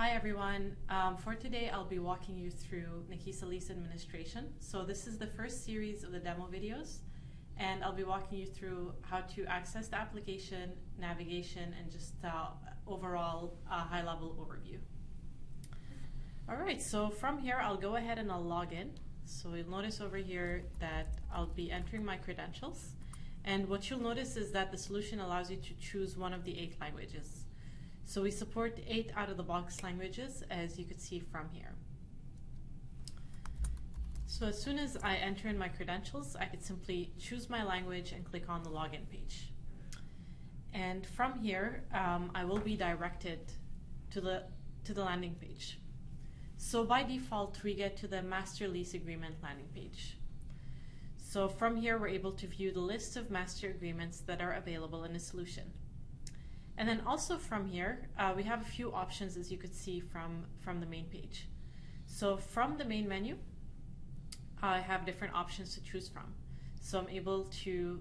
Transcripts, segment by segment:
Hi everyone. For today I'll be walking you through Nakisa Lease Administration. So this is the first series of the demo videos, and I'll be walking you through how to access the application, navigation, and just overall high-level overview. Alright, so from here I'll go ahead and I'll log in. So you'll notice over here that I'll be entering my credentials, and what you'll notice is that the solution allows you to choose one of the 8 languages. So we support 8 out-of-the-box languages, as you could see from here. So as soon as I enter in my credentials, I could simply choose my language and click on the login page. And from here, I will be directed to the landing page. So by default, we get to the Master Lease Agreement landing page. So from here, we're able to view the list of master agreements that are available in the solution. And then also from here, we have a few options, as you could see from the main page. So from the main menu, I have different options to choose from. So I'm able to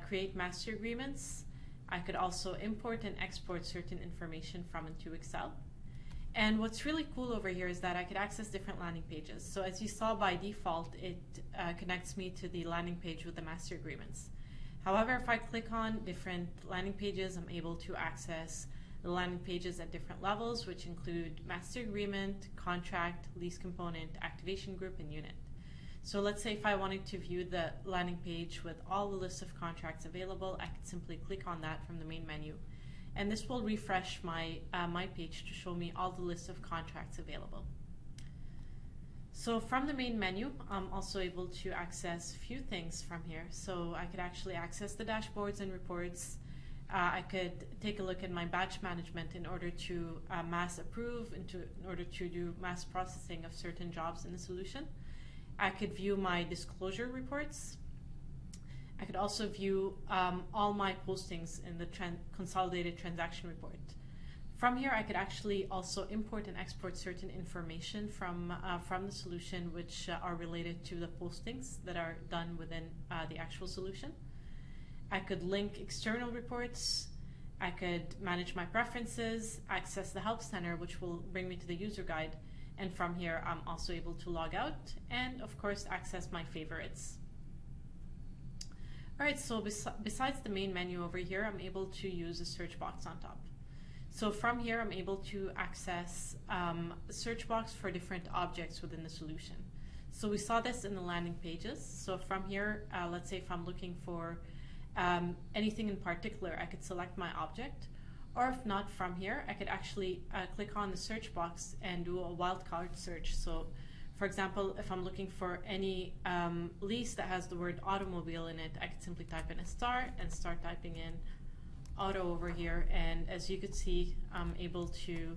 create master agreements. I could also import and export certain information from into Excel. And what's really cool over here is that I could access different landing pages. So as you saw, by default, it connects me to the landing page with the master agreements. However, if I click on different landing pages, I'm able to access the landing pages at different levels, which include master agreement, contract, lease component, activation group, and unit. So let's say if I wanted to view the landing page with all the lists of contracts available, I could simply click on that from the main menu. And this will refresh my page to show me all the lists of contracts available. So from the main menu, I'm also able to access a few things from here. So I could actually access the dashboards and reports. I could take a look at my batch management in order to mass approve, in order to do mass processing of certain jobs in the solution. I could view my disclosure reports. I could also view all my postings in the consolidated transaction report. From here, I could actually also import and export certain information from the solution, which are related to the postings that are done within the actual solution. I could link external reports. I could manage my preferences, access the Help Center, which will bring me to the user guide. And from here, I'm also able to log out and, of course, access my favorites. All right, so besides the main menu over here, I'm able to use a search box on top. So from here, I'm able to access a search box for different objects within the solution. So we saw this in the landing pages. So from here, let's say if I'm looking for anything in particular, I could select my object. Or if not, from here, I could actually click on the search box and do a wildcard search. So for example, if I'm looking for any lease that has the word automobile in it, I could simply type in a star and start typing in auto over here, and as you could see, I'm able to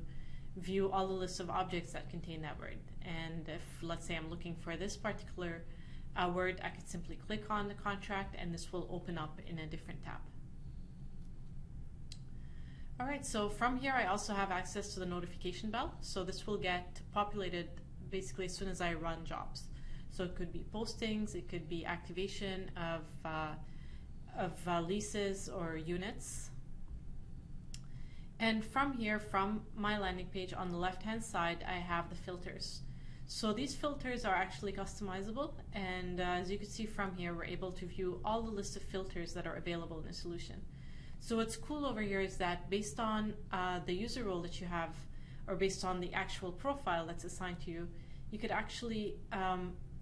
view all the lists of objects that contain that word. And if, let's say, I'm looking for this particular word, I could simply click on the contract and this will open up in a different tab. All right, so from here I also have access to the notification bell. So this will get populated basically as soon as I run jobs. So it could be postings, it could be activation of leases or units. And from here, from my landing page on the left-hand side, I have the filters. So these filters are actually customizable, and as you can see from here, we're able to view all the list of filters that are available in the solution. So what's cool over here is that based on the user role that you have, or based on the actual profile that's assigned to you, you could actually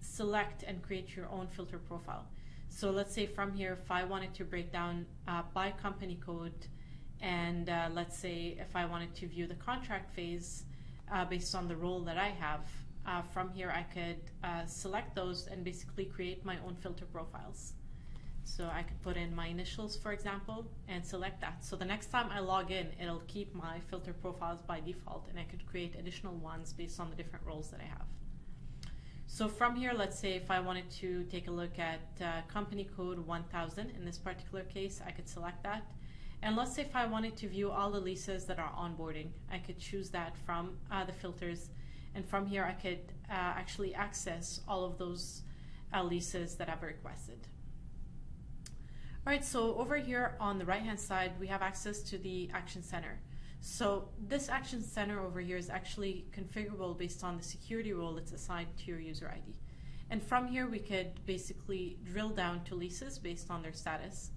select and create your own filter profile. So let's say from here, if I wanted to break down by company code, and let's say if I wanted to view the contract phase based on the role that I have, from here I could select those and basically create my own filter profiles. So I could put in my initials, for example, and select that. So the next time I log in, it'll keep my filter profiles by default, and I could create additional ones based on the different roles that I have. So from here, let's say if I wanted to take a look at company code 1000, in this particular case, I could select that. And let's say if I wanted to view all the leases that are onboarding, I could choose that from the filters. And from here, I could actually access all of those leases that I've requested. All right, so over here on the right-hand side, we have access to the Action Center. So this action center over here is actually configurable based on the security role that's assigned to your user ID. And from here, we could basically drill down to leases based on their status.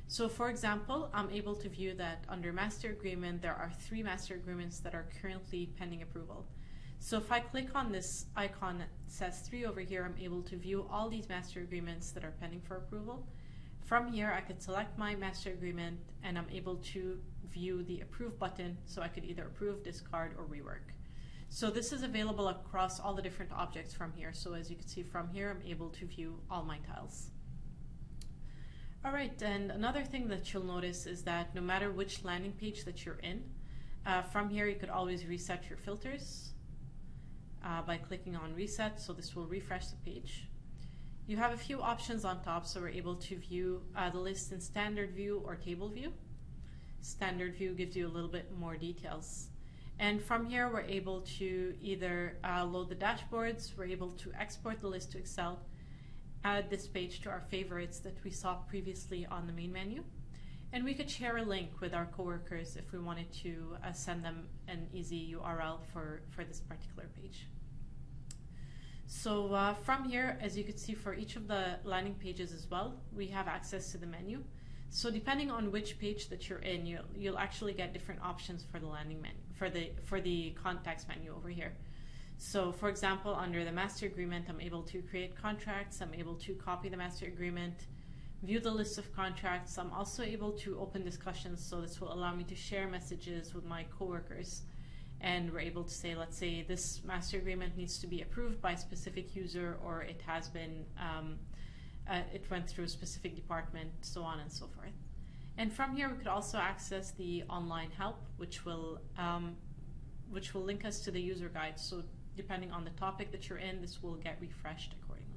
So for example, I'm able to view that under master agreement, there are 3 master agreements that are currently pending approval. So if I click on this icon that says 3 over here, I'm able to view all these master agreements that are pending for approval. From here, I could select my master agreement and I'm able to view the approve button, so I could either approve, discard, or rework. So this is available across all the different objects from here. So as you can see from here, I'm able to view all my tiles. All right, and another thing that you'll notice is that no matter which landing page that you're in, from here you could always reset your filters by clicking on reset, so this will refresh the page. You have a few options on top, so we're able to view the list in standard view or table view. Standard view gives you a little bit more details. And from here, we're able to either load the dashboards, we're able to export the list to Excel, add this page to our favorites that we saw previously on the main menu. And we could share a link with our coworkers if we wanted to send them an easy URL for this particular page. So from here, as you can see for each of the landing pages as well, we have access to the menu. So depending on which page that you're in, you'll actually get different options for the landing menu, for the context menu over here. So for example, under the master agreement, I'm able to create contracts, I'm able to copy the master agreement, view the list of contracts. I'm also able to open discussions, so this will allow me to share messages with my coworkers. And we're able to say, let's say this master agreement needs to be approved by a specific user, or it has been, it went through a specific department, so on and so forth. And from here, we could also access the online help, which will link us to the user guide. So depending on the topic that you're in, this will get refreshed accordingly.